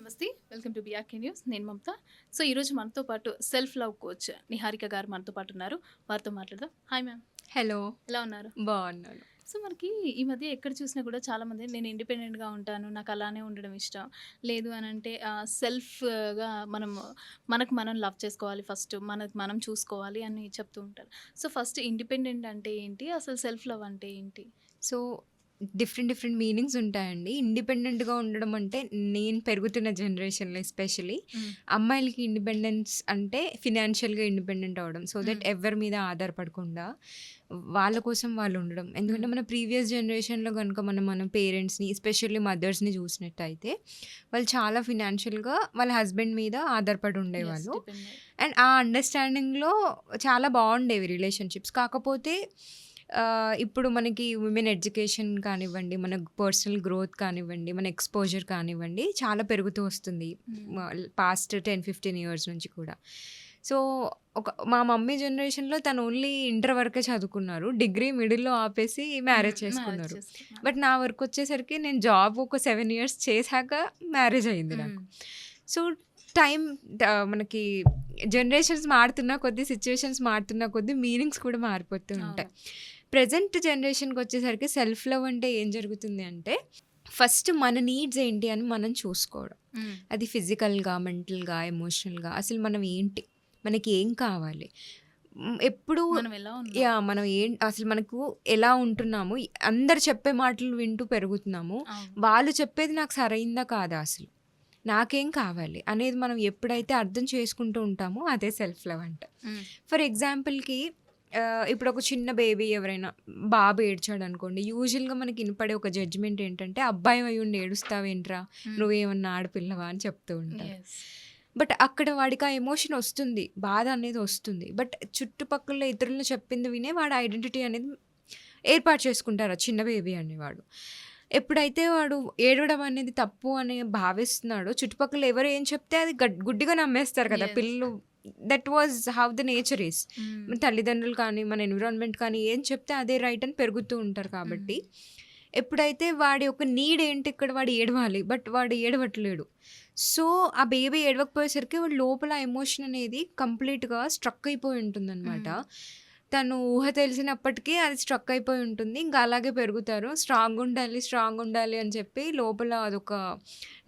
నమస్తే. Welcome to BRK news. నేను మమత. So, ఈరోజు మనతో పాటు సెల్ఫ్ లవ్ కోచ్ నిహారిక గారు మనతో పాటు ఉన్నారు. వారితో మాట్లాడదాం. Hi ma'am. హలో. ఎలా ఉన్నారు? బావున్నాను. సో, మనకి ఈ మధ్య ఎక్కడ చూసినా కూడా చాలామంది నేను ఇండిపెండెంట్‌గా ఉంటాను. నాకు అలానే ఉండడం ఇష్టం. లేదు అనంటే సెల్ఫ్‌గా మనకు మనం లవ్ చేసుకోవాలి ఫస్ట్. మనకు మనం చూసుకోవాలి అని చెప్తూ ఉంటారు. సో, ఫస్ట్ ఇండిపెండెంట్ అంటే ఏంటి? అసలు సెల్ఫ్ లవ్ అంటే ఏంటి? సో, డిఫరెంట్ మీనింగ్స్ ఉంటాయండి. ఇండిపెండెంట్‌గా ఉండడం అంటే నేను పెరుగుతున్న జనరేషన్‌లో ఎస్పెషల్లీ హ్మ్. అమ్మాయిలకి ఇండిపెండెన్స్ అంటే ఫినాన్షియల్‌గా ఇండిపెండెంట్ అవ్వడం. సో హ్మ్. దట్ ఎవ్వరి మీద ఆధారపడకుండా వాళ్ళ కోసం వాళ్ళు ఉండడం. ఎందుకంటే హ్మ్. మన ప్రీవియస్ జనరేషన్‌లో గనుక మన పేరెంట్స్‌ని ఎస్పెషల్లీ మదర్స్‌ని చూసినట్టయితే వాళ్ళు చాలా ఫినాన్షియల్‌గా వాళ్ళ హస్బెండ్ మీద ఆధారపడి యెస్. ఉండేవాళ్ళు. డిపెండెంట్. అండ్ ఆ అండర్‌స్టాండింగ్‌లో చాలా బావుండేవి రిలేషన్‌షిప్స్. కాకపోతే ఇప్పుడు మనకి విమెన్ ఎడ్యుకేషన్ కానివ్వండి, మన పర్సనల్ గ్రోత్ కానివ్వండి, మన ఎక్స్‌పోజర్ కానివ్వండి, చాలా పెరుగుతూ వస్తుంది. హ్మ్. పాస్ట్ 10, 15 ఇయర్స్ నుంచి కూడా. సో, మా మమ్మీ జనరేషన్‌లో తను ఓన్లీ ఇంటర్ వరకే చదువుకున్నారు. డిగ్రీ మిడిల్‌లో ఆపేసి మ్యారేజ్ మ్యారేజ్ చేసుకున్నారు. చేసుకున్నారు. బట్ నా వరకొచ్చేసరికి నేను జాబ్ ఒక 7 ఇయర్స్ చేశాక మ్యారేజ్ అయింది హ్మ్. నాకు. సో, టైం మనకి జనరేషన్స్ మారుతున్న కొద్దీ, సిట్యుయేషన్స్ మారుతున్న కొద్దీ మీనింగ్స్ కూడా మారిపోతూ అవును. ఉంటాయి. ప్రెజెంట్ జనరేషన్‌కొచ్చేసరికి సెల్ఫ్ లవ్ అంటే ఏం జరుగుతుంది అంటే, ఫస్ట్ మన నీడ్స్ ఏంటి అని మనం చూసుకోవడం. హ్మ్. అది ఫిజికల్‌గా, మెంటల్‌గా, ఎమోషనల్‌గా అసలు మనం ఏంటి? మనకి ఏం కావాలి? ఎప్పుడు మనం ఎలా ఉన్నాం? మనం అసలు మనకు ఎలా ఉంటున్నాము? అందరు చెప్పే మాటలు వింటూ పెరుగుతున్నాము. అవును. వాళ్ళు చెప్పేది నాకు సరైందా కాదా అసలు? నాకేం కావాలి? అనేది మనం ఎప్పుడైతే అర్థం చేసుకుంటూ ఉంటామో అదే సెల్ఫ్ లవ్ అంటే. హ్మ్. ఫర్ ఎగ్జాంపుల్‌కి ఇప్పుడు ఒక చిన్న బేబీ ఎవరైనా బాబు ఏడ్చాడనుకోండి, యూజువల్‌గా మనకి ఇనపడే ఒక జడ్జ్‌మెంట్ ఏంటంటే, "అబ్బాయి అయ్యుండి ఏడుస్తావేంట్రా? హ్మ్. నువ్వేమన్నా ఆడపిల్లవా?" అని చెప్తూ ఉంటారు. యెస్. బట్ అక్కడ వాడికి ఆ ఎమోషన్ ఒస్తుంది. బాధ అనేది ఒస్తుంది. బట్ చుట్టుపక్కల ఇతరులు చెప్పింది వినే వాడు ఐడెంటిటీ అనేది ఏర్పాటు చేసుకుంటారు ఆ చిన్న బేబీ అనేవాడు. ఎప్పుడైతే వాడు ఏడవడం అనేది తప్పు అని భావిస్తున్నాడో, చుట్టుపక్కల ఎవరు ఏం చెప్తే అది గుడ్డిగా నమ్మేస్తారు కదా! యెస్. పిల్లలు that was how the nature is. హ్మ్. మన తల్లిదండ్రులు కానీ, మన ఎన్విరాన్మెంట్ కానీ ఏం చెప్తే అదే రైట్ అని పెరుగుతూ ఉంటారు కాబట్టి, హ్మ్. ఎప్పుడైతే వాడి యొక్క నీడ్ ఏంటి ఇక్కడ వాడు ఏడవాలి. బట్ వాడు ఏడవట్లేడు. సో, ఆ బేబీ ఏడవకపోయేసరికి వాడి లోపల ఎమోషన్ అనేది కంప్లీట్‌గా స్ట్రక్ అయిపోయి ఉంటుందనమాట. హ్మ్. తను ఊహ తెలిసినప్పటికీ అది స్ట్రక్ అయిపోయి ఉంటుంది. ఇంకా అలాగే పెరుగుతారు. స్ట్రాంగుండాలి అని చెప్పి లోపల అదొక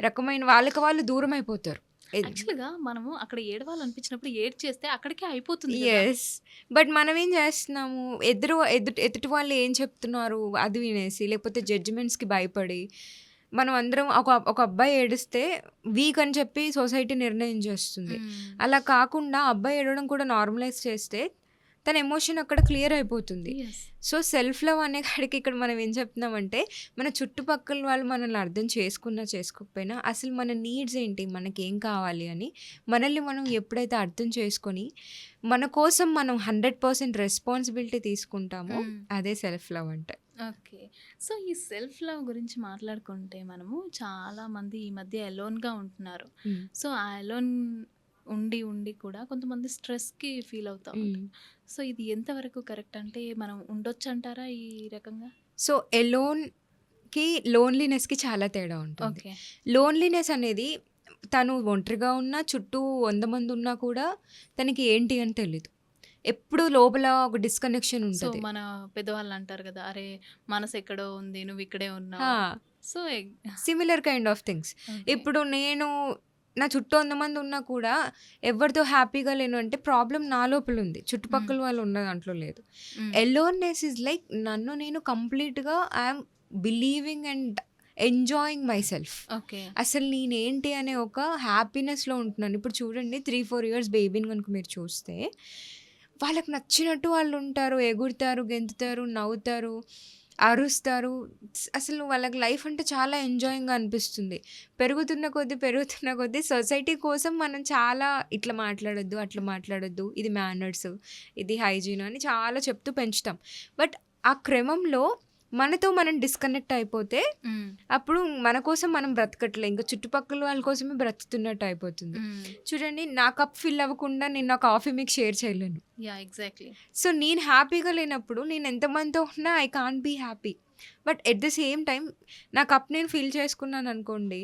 రకమైన వాళ్ళకి వాళ్ళు దూరమైపోతారు. యాక్చువల్‌గా మనము అక్కడ ఏడవాలనిపించినప్పుడు ఏడ్చేస్తే అక్కడికే అయిపోతుంది గదా! యెస్. బట్ మనమేం జేస్తున్నాము, ఎదుటి వాళ్ళు ఏం చెప్తున్నారు అది వినేసి, లేకపోతే జడ్జ్‌మెంట్స్‌కి భయపడి, మనం అందరం ఒక అబ్బాయి ఏడిస్తే వీక్ అని చెప్పి సొసైటీ నిర్ణయం జేస్తుంది. హ్మ్. అలా కాకుండా అబ్బాయి ఏడవడం కూడా నార్మలైజ్ చేస్తే, తన ఎమోషన్ అక్కడ క్లియర్ అయిపోతుంది. యెస్. సో, సెల్ఫ్ లవ్ అనే కాడికి ఇక్కడ మనం ఏం చెప్తున్నామంటే, మన చుట్టుపక్కల వాళ్ళు మనల్ని అర్థం చేసుకున్నా, చేసుకోకపోయినా అసలు మన నీడ్స్ ఏంటి? మనకేం కావాలి అని మనల్ని మనం ఎప్పుడైతే అర్థం చేసుకొని, మన కోసం మనం 100% రెస్పాన్సిబిలిటీ తీసుకుంటామో హ్మ్. అదే సెల్ఫ్ లవ్ అంటే. ఓకే. సో, ఈ సెల్ఫ్ లవ్ గురించి మాట్లాడుకుంటే మనము చాలామంది ఈ మధ్య ఎలోన్‌గా ఉంటున్నారు. హ్మ్. సో, ఆ ఎలోన్ ఉండి కూడా కొంతమంది స్ట్రెస్‌కి ఫీల్ అవుతా హ్మ్. ఉంటారు. సో, ఇది ఎంతవరకు కరెక్ట్? అంటే మనం ఉండొచ్చంటారా ఈ రకంగా? సో, ఎలోన్‌కి, లోన్‌లీనెస్‌కి చాలా తేడా ఉంటుంది. ఓకే. లోన్‌లీనెస్ అనేది తను ఒంటరిగా ఉన్నా, చుట్టూ 100 మందున్నా కూడా తనకి ఏంటి అని తెలీదు. ఎప్పుడూ లోపల ఒక డిస్‌కనెక్షన్ సో, ఉంటది. మన పెద్దవాళ్ళు అంటారు గదా! "అరే! మనసెక్కడో ఉంది. నువ్విక్కడే ఆ! ఉన్నావు." So, similar kind of things. Okay. ఇప్పుడు నేను నా చుట్టూ 100 మంది ఉన్నా కూడా ఎవరితో హ్యాపీగా లేను అంటే ప్రాబ్లమ్ నా లోపలుంది. హ్మ్. చుట్టుపక్కల వాళ్ళు ఉన్న దాంట్లో లేదు. హ్మ్. ఎలోన్‌నెస్ ఈజ్ లైక్ నన్ను నేను కంప్లీట్‌గా I'm believing and enjoying my self. Okay. అసలు నేనేంటి అనే ఒక హ్యాపీనెస్‌లో ఉంటున్నాను. ఇప్పుడు చూడండి 3, 4 ఇయర్స్ బేబీని గనుక మీరు చూస్తే, వాళ్ళకి నచ్చినట్టు వాళ్ళుంటారు. ఎగురుతారు, గెంతుతారు, నవ్వుతారు, అరుస్తారు. అసలు వాళ్ళకి లైఫ్ అంటే చాలా ఎంజాయింగ్‌గా అనిపిస్తుంది. పెరుగుతున్న కొద్దీ సొసైటీ కోసం మనం చాలా ఇట్లా మాట్లాడొద్దు, అట్లా మాట్లాడొద్దు, ఇది మేనర్స్, ఇది హైజీన్ అని చాలా చెప్తూ పెంచుతాం. బట్ ఆ క్రమంలో మనతో మనం డిస్కనెక్ట్ అయిపోతే, హ్మ్. అప్పుడు మన కోసం మనం బ్రతకట్లే. ఇంక చుట్టుపక్కల వాళ్ళ కోసమే బ్రతుకుతున్నట్టు అయిపోతుంది. హ్మ్. చూడండి నా కప్ ఫిల్ అవ్వకుండా నేను నా కాఫీ మీకు షేర్ చేయలేను. యాహ్! ఎగ్జాక్ట్‌లీ. సో, నేను హ్యాపీగా లేనప్పుడు నేను ఎంతమందితో ఉన్నా I can't be happy. But at the same time నా కప్ నేను ఫిల్ చేసుకున్నాననుకోండి,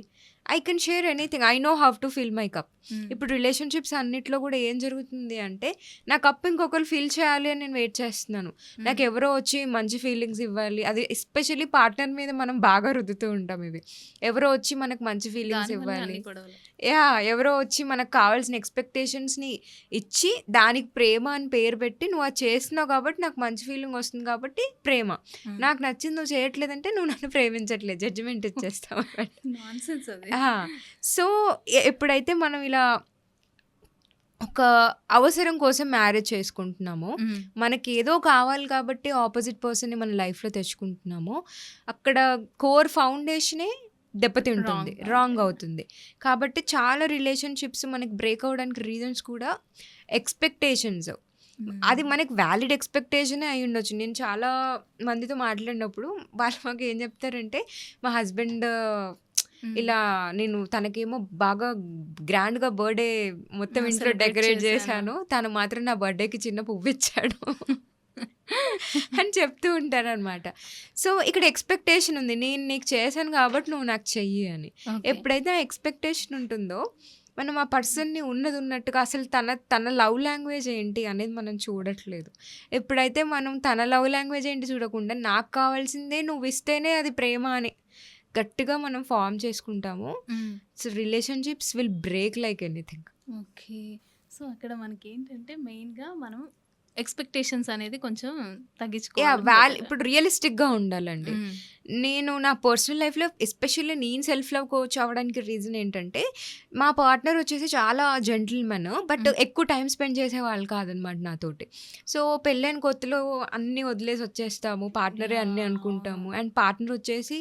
I can share anything. I know how to fill my cup. Hmm. ఇప్పుడు రిలేషన్‌షిప్స్ అన్నిట్లో కూడా ఏం జరుగుతుంది అంటే, నా కప్ ఇంకొకళ్ళు ఫిల్ చేయాలి అని నేను వెయిట్ చేస్తున్నాను. హ్మ్. నాకెవరో వచ్చి మంచి ఫీలింగ్స్ ఇవ్వాలి. అది ఎస్పెషల్లీ పార్ట్నర్ మీద మనం బాగా రుద్దుతూ ఉంటాం ఇవి. ఎవరో వచ్చి మనకు మంచి ఫీలింగ్స్ దానివల్లే ఇవ్వాలి. అన్ని గొడవలు. ఎవరో వచ్చి మనకు కావాల్సిన ఎక్స్‌పెక్టేషన్స్‌ని ఇచ్చి, దానికి ప్రేమ అని పేరు పెట్టి, నువ్వు అది చేస్తున్నావు కాబట్టి నాకు మంచి ఫీలింగ్ వస్తుంది కాబట్టి ప్రేమ. హ్మ్. నాకు నచ్చింది నువ్వు చేయట్లేదంటే నువ్వు నన్ను ప్రేమించట్లేదు. జడ్జిమెంట్ ఇచ్చేస్తావు అన్నమాట. నాన్‌సెన్స్ అది. ఆ! సో, ఎప్పుడైతే మనం ఇలా ఒక అవసరం కోసం మ్యారేజ్ చేసుకుంటున్నామో, హ్మ్. మనకేదో కావాలి కాబట్టి ఆపోజిట్ పర్సన్‌ని మన లైఫ్‌లో తెచ్చుకుంటున్నామో, అక్కడ కోర్ ఫౌండేషనే దెబ్బతింటుంది. రాంగ్ రాంగ్ అవుతుంది. అవుతుంది. కాబట్టి చాలా రిలేషన్‌షిప్స్ మనకి బ్రేక్ అవ్వడానికి రీజన్స్ కూడా ఎక్స్‌పెక్టేషన్స్. అది హ్మ్. మనకి వాలిడ్ ఎక్స్‌పెక్టేషనే అయ్యుండొచ్చు. నేను చాలా మందితో మాట్లాడినప్పుడు వాళ్ళు మాకేం చెప్తారంటే, మా హస్బెండ్ హ్మ్. ఇలా నేను తనకేమో బాగా గ్రాండ్‌గా బర్త్‌డే మొత్తం ఇంట్లో సెలబ్రేట్ డెకరేట్ చేశాను. చేశాను. తను మాత్రం నా బర్త్‌డేకి చిన్న పువ్విచ్చాడు అని చెప్తూ ఉంటారనమాట. సో, ఇక్కడ ఎక్స్‌పెక్టేషన్ ఉంది. నేను నీకు చేశాను కాబట్టి నువ్వు నాకు చెయ్యి అని. ఓకే. ఎప్పుడైతే ఆ ఎక్స్‌పెక్టేషన్ ఉంటుందో, మనం ఆ పర్సన్‌ని ఉన్నదున్నట్టుగా అసలు తన లవ్ లాంగ్వేజ్ ఏంటి అనేది మనం చూడట్లేదు. ఎప్పుడైతే మనం తన లవ్ లాంగ్వేజ్ ఏంటి చూడకుండా, నాకు కావాల్సిందే నువ్విస్తేనే అది ప్రేమ అని గట్టిగా మనం ఫార్మ్ చేసుకుంటామో, హ్మ్. So, relationships will break like anything. Okay. So, అక్కడ మనకేంటంటే మెయిన్‌గా మనం ఎక్స్‌పెక్టేషన్స్ అనేది కొంచెం తగ్గించుకోవడం బెటర్. ఇప్పుడు రియలిస్టిక్‌గా ఉండాలండి. హ్మ్. నేను నా పర్సనల్ లైఫ్‌లో ఎస్పెషల్లీ నేను సెల్ఫ్ లవ్ కోచ్ అవ్వడానికి రీజన్ ఏంటంటే, మా పార్ట్నర్ వచ్చేసి చాలా జెంటిల్‌మెన్. బట్ హ్మ్. ఎక్కువ టైమ్ స్పెండ్ చేసేవాళ్ళు కాదనమాట నాతోటి. సో, పెళ్ళైన కొత్తలో అన్నీ వదిలేసి వచ్చేస్తాము. పార్ట్నరే అన్నీ యాహ్! అనుకుంటాము. అవును. అండ్ పార్ట్నర్ వచ్చేసి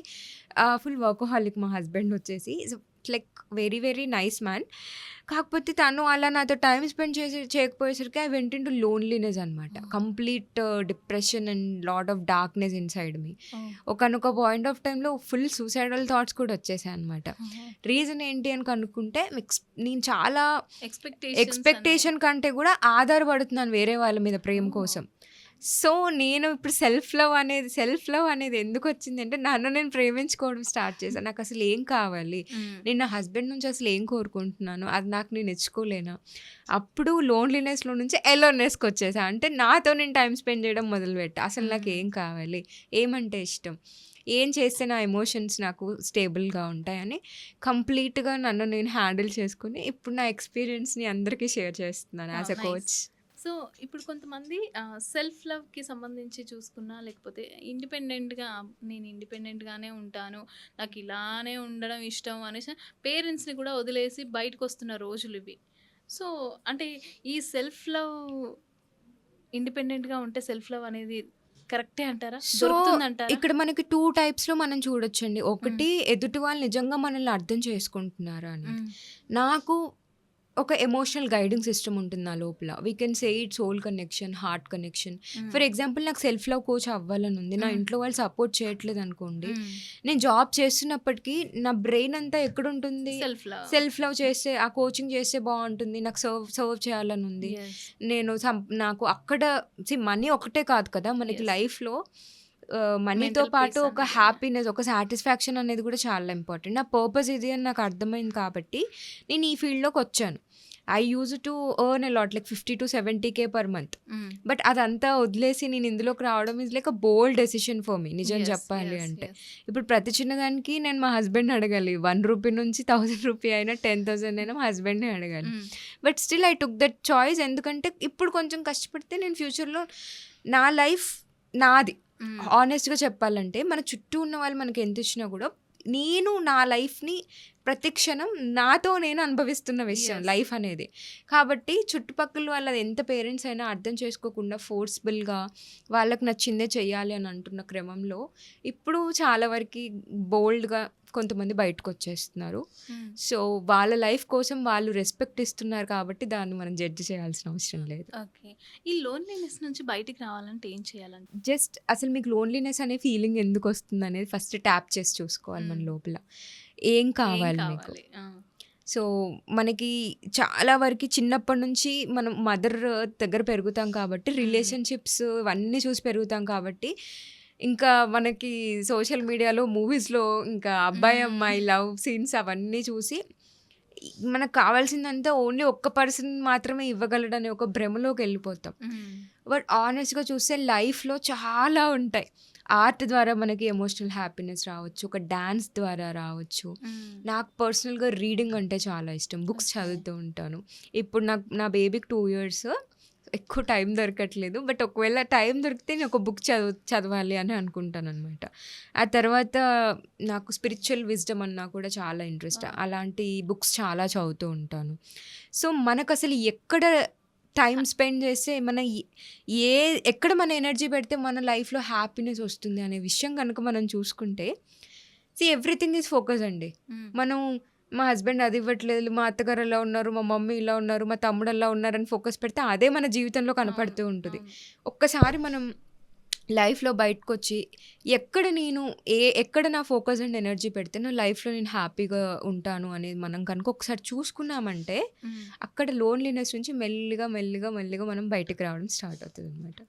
ఫుల్ వర్కహాలిక్ మా హస్బెండ్ వచ్చేసి. So, like very very nice man. కాకపోతే తను అలా నాతో టైమ్ స్పెండ్ చేయకపోయేసరికి ఐ వెంట్ ఇంటూ లోన్లీనెస్ అనమాట. Oh! Complete depression and lot of darkness inside me. Oh! ఒకానొక పాయింట్ ఆఫ్ టైమ్‌లో ఫుల్ సూసైడల్ థాట్స్ కూడా వచ్చేసాయన్నమాట. ఓహో! రీజన్ ఏంటి అని కనుక్కుంటే నేను చాలా ఎక్స్‌పెక్టేషన్స్ అనే ఎక్స్‌పెక్టేషన్ కంటే కూడా ఆధారపడుతున్నాను వేరే వాళ్ళ మీద ప్రేమ ఓహ్! కోసం. సో, నేను ఇప్పుడు సెల్ఫ్ లవ్ అనేది ఎందుకొచ్చిందంటే, నన్ను నేను ప్రేమించుకోవడం స్టార్ట్ చేశాను. నాకసలు ఏం కావాలి? హ్మ్. నేను నా హస్బెండ్ నుంచి అసలు ఏం కోరుకుంటున్నాను? అది నాకు నేను ఇచ్చుకోలేనా? అప్పుడు లోన్లీనెస్‌లో నుంచి ఎలోన్‌నెస్‌కొచ్చేసా. అంటే నాతో నేను టైమ్ స్పెండ్ చేయడం మొదలుపెట్టా. అసలు హ్మ్. నాకేం కావాలి? ఏమంటే ఇష్టం? ఏం చేస్తే నా ఎమోషన్స్ నాకు స్టేబుల్‌గా ఉంటాయని కంప్లీట్‌గా నన్ను నేను హ్యాండిల్ చేసుకొని, ఇప్పుడు నా ఎక్స్‌పీరియన్స్‌ని అందరికీ షేర్ చేస్తున్నాను as a nice. Coach. So, ఇప్పుడు కొంతమంది సెల్ఫ్ లవ్‌కి సంబంధించి చూసుకున్నా, లేకపోతే నేను ఇండిపెండెంట్‌గానే ఉంటాను. నాకు ఇలానే ఉండడం ఇష్టం అనేసి పేరెంట్స్‌ని కూడా వదిలేసి బయటకొస్తున్న రోజులివి. సో, అంటే ఈ సెల్ఫ్ లవ్ ఇండిపెండెంట్‌గా ఉంటే సెల్ఫ్ లవ్ అనేది కరెక్టే అంటారా? సో, దొరుకుతుందంటారా? ఇక్కడ మనకి 2 టైప్స్‌లో మనం చూడొచ్చండి. హ్మ్. ఒకటి ఎదుటి వాళ్ళు నిజంగా మనల్ని అర్థం చేసుకుంటున్నారా అనేది. హ్మ్. నాకు ఒక ఎమోషనల్ గైడింగ్ సిస్టమ్ ఉంటుంది నా లోపల. We can say it soul connection, heart connection. Hmm. For example నాకు సెల్ఫ్ లవ్ కోచ్ అవ్వాలని ఉంది. నా హ్మ్. ఇంట్లో వాళ్ళు సపోర్ట్ చేయట్లేదనుకోండి, హ్మ్. నేను జాబ్ చేస్తున్నప్పటికీ నా బ్రెయిన్ అంతా ఎక్కడుంటుంది? Self love. సెల్ఫ్ లవ్ చేస్తే ఆ కోచింగ్ చేస్తే బావుంటుంది. నాకు సర్వ్ చేయాలని ఉంది. యెస్. నాకు అక్కడ మనీ ఒకటే కాదు కదా! మనకి యెస్. లైఫ్‌లో మనీతో మెంటల్ పాటు పీస్ ఒక అనేది. హ్యాపీనెస్, ఒక సాటిస్ఫాక్షన్ అనేది కూడా చాలా ఇంపార్టెంట్. నా పర్పస్ ఇది అని నాకు అర్థమైంది కాబట్టి, నేను ఈ ఫీల్డ్‌లోకొచ్చాను. I used to earn a lot like 50,000-70,000 per month. Hmm. But అదంతా వదిలేసి నేను ఇందులోకి రావడం is like a bold decision for me నిజం యెస్. చెప్పాలి యెస్. అంటే. యెస్. ఇప్పుడు ప్రతి చిన్నదానికి నేను మా హస్బెండ్‌ని అడగాలి. రూ. 1 నుంచి రూ. 1,000 అయినా, 10,000 అయినా మా హస్బెండ్‌నే అడగాలి. హ్మ్. But still I took that choice. ఎందుకంటే ఇప్పుడు కొంచెం కష్టపడితే నేను ఫ్యూచర్‌లో నా లైఫ్ నాది. హ్మ్. హానెస్ట్‌గా చెప్పాలంటే మన చుట్టూ ఉన్న వాళ్ళు మనకి ఎంత ఇచ్చినా కూడా, నేను నా లైఫ్‌ని ప్రతి క్షణం నాతో నేను అనుభవిస్తున్న విషయం యెస్. లైఫ్ అనేది. కాబట్టి చుట్టుపక్కల వాళ్ళది ఎంత పేరెంట్స్ అయినా అర్థం చేసుకోకుండా ఫోర్స్‌బుల్‌గా వాళ్ళకి నచ్చిందే చెయ్యాలి అని అంటున్న క్రమంలో, ఇప్పుడు చాలా వరకి బోల్డ్‌గా కొంతమంది బయటకొచ్చేస్తున్నారు. హ్మ్. సో, వాళ్ళ లైఫ్ కోసం వాళ్ళు రెస్పెక్ట్ ఇస్తున్నారు కాబట్టి దాన్ని మనం జడ్జ్ చేయాల్సిన అవసరం లేదు. ఓకే. ఈ లోన్‌లీనెస్ నుంచి బయటికి రావాలంటే ఏం చేయాలంట? జస్ట్ అసలు మీకు లోన్లీనెస్ అనే ఫీలింగ్ ఎందుకొస్తుందనేది ఫస్ట్ ట్యాప్ చేసి చూసుకోవాలి మన హ్మ్. లోపల. ఏం ఏం కావాలి మీకు? కావాలి? ఆ! సో, మనకి చాలా వరకి చిన్నప్పటి నుంచి మనం మదర్ దగ్గర పెరుగుతాం కాబట్టి, హ్మ్. రిలేషన్‌షిప్స్ ఇవన్నీ చూసి పెరుగుతాం కాబట్టి, ఇంకా మనకి సోషల్ మీడియాలో, మూవీస్‌లో ఇంకా అబ్బాయి, హ్మ్. అమ్మాయి లవ్ సీన్స్ అవన్నీ చూసి మనకు కావాల్సిందంతా ఓన్లీ ఒక్క పర్సన్ మాత్రమే ఇవ్వగలడనే ఒక భ్రమలోకెళ్ళిపోతాం. హ్మ్. బట్ ఆనెస్ట్‌గా చూస్తే లైఫ్‌లో చాలా ఉంటాయి. ఆర్ట్ ద్వారా మనకి ఎమోషనల్ హ్యాపీనెస్ రావచ్చు. ఒక డాన్స్ ద్వారా రావచ్చు. హ్మ్. నాకు పర్సనల్‌గా రీడింగ్ అంటే చాలా ఇష్టం. Books okay. చదువుతూ ఉంటాను. ఇప్పుడు నా బేబీకి 2 ఇయర్స్. ఎక్కువ టైం దొరకట్లేదు. బట్ ఒకవేళ టైం దొరికితే నేను ఒక బుక్ చదవాలి అని అనుకుంటాననమాట. ఆ తర్వాత నాకు స్పిరిచ్యువల్ విజ్డమ్ అన్నా కూడా చాలా ఇంట్రెస్ట్. వావ్! అలాంటి బుక్స్ చాలా చదువుతూ ఉంటాను. సో, మనకసలు ఎక్కడ టైమ్ స్పెండ్ చేస్తే మన ఏ ఎక్కడ మన ఎనర్జీ పెడితే మన లైఫ్‌లో హ్యాపీనెస్ వస్తుంది అనే విషయం గనుక మనం చూసుకుంటే, ఎవ్రీథింగ్ ఈజ్ ఫోకస్ అండి. హ్మ్. మనం మా హస్బెండ్ అది ఇవ్వట్లేదు, మా అత్తగారు అలా ఉన్నారు, మా మమ్మీ ఇలా ఉన్నారు, మా తమ్ముడు అలా ఉన్నారని ఫోకస్ పెడితే అదే మన జీవితంలో అవును. కనపడుతూ ఉంటది. అవును. ఒక్కసారి మనం లైఫ్‌లో బయటకొచ్చి ఎక్కడ నా ఫోకస్ అండ్ ఎనర్జీ పెడితే నా లైఫ్‌లో నేను హ్యాపీగా ఉంటాను అనేది మనం కనుక ఒకసారి చూసుకున్నామంటే, హ్మ్. అక్కడ లోన్‌లీనెస్ నుంచి మెల్లిగా, మెల్లిగా, మెల్లిగా మనం బయటికి రావడం స్టార్ట్ అవుతదనమాట.